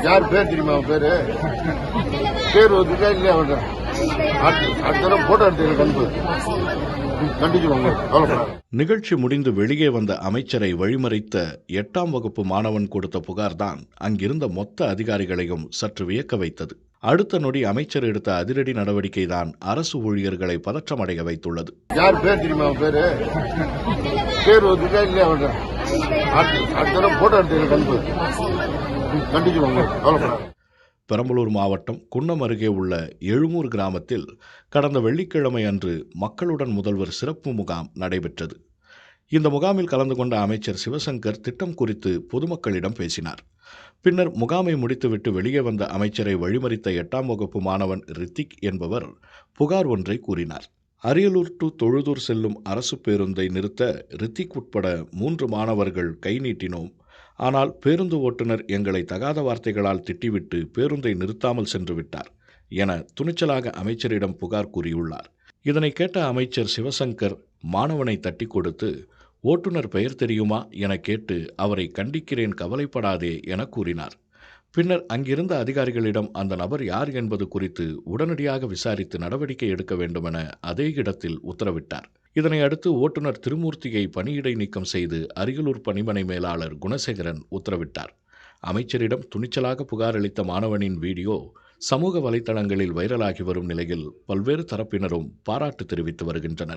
யார் பேர் தெரியுமா அவன் பேரு? பேர் வந்துட்டா இல்லையா அவன் அடுத்த தடவை போட்டோ எடுத்து கண்டு கண்டிச்சுவாங்க. கவலைப்படாது. நிகழ்ச்சி முடிந்து வெளியே வந்த அமைச்சரை வழிமறித்த 8ஆம் வகுப்பு மாணவன் கொடுத்த புகார்தான் அங்கிருந்த மொத்த அதிகாரிகளையும் சற்று வியக்க வைத்தது. அடுத்த நொடி அமைச்சர் எடுத்த அதிரடி நடவடிக்கைதான் அரசு ஊழியர்களை பதற்றமடைய வைத்துள்ளது. யார் பேர் தெரியுமா அவன் பேரு? பேர் வந்துட்டா இல்லையா அவன் அடுத்த தடவை போட்டோ எடுத்து கண்டு கண்டிச்சுவாங்க. கவலைப்படாது. பெரம்பலூர் மாவட்டம் குன்னம் அருகே உள்ள எழுமூர் கிராமத்தில் கடந்த வெள்ளிக்கிழமை அன்று மக்களுடன் முதல்வர் சிறப்பு முகாம் நடைபெற்றது. இந்த முகாமில் கலந்து கொண்ட அமைச்சர் சிவசங்கர் திட்டம் குறித்து பொதுமக்களிடம் பேசினார். பின்னர் முகாமை முடித்துவிட்டு வெளியே வந்த அமைச்சரை வழிமறித்த 8ஆம் வகுப்பு மாணவன் ரித்திக் என்பவர் புகார் ஒன்றை கூறினார். அரியலூர் டு தொழுதூர் செல்லும் அரசு பேருந்தை நிறுத்த ரித்திக் உட்பட 3 மாணவர்கள் கை நீட்டினோம். ஆனால் பேருந்து ஓட்டுநர் எங்களை தகாத வார்த்தைகளால் திட்டிவிட்டு பேருந்தை நிறுத்தாமல் சென்று விட்டார் என துணிச்சலாக அமைச்சரிடம் புகார் கூறியுள்ளார். இதனை கேட்ட அமைச்சர் சிவசங்கர் மாணவனை தட்டி கொடுத்து, ஓட்டுநர் பெயர் தெரியுமா என கேட்டு அவரை கண்டிக்கிறேன், கவலைப்படாதே என கூறினார். பின்னர் அங்கிருந்த அதிகாரிகளிடம் அந்த நபர் யார் என்பது குறித்து உடனடியாக விசாரித்து நடவடிக்கை எடுக்க வேண்டுமென அதே இடத்தில் உத்தரவிட்டார். இதனை அடுத்து ஓட்டுநர் திருமூர்த்தியை பணியிடை நீக்கம் செய்து அரியலூர் பணிமனை மேலாளர் குணசேகரன் உத்தரவிட்டார். அமைச்சரிடம் துணிச்சலாக புகார் அளித்த மாணவனின் வீடியோ சமூக வலைதளங்களில் வைரலாகி வரும் நிலையில் பல்வேறு தரப்பினரும் பாராட்டு தெரிவித்து வருகின்றனர்.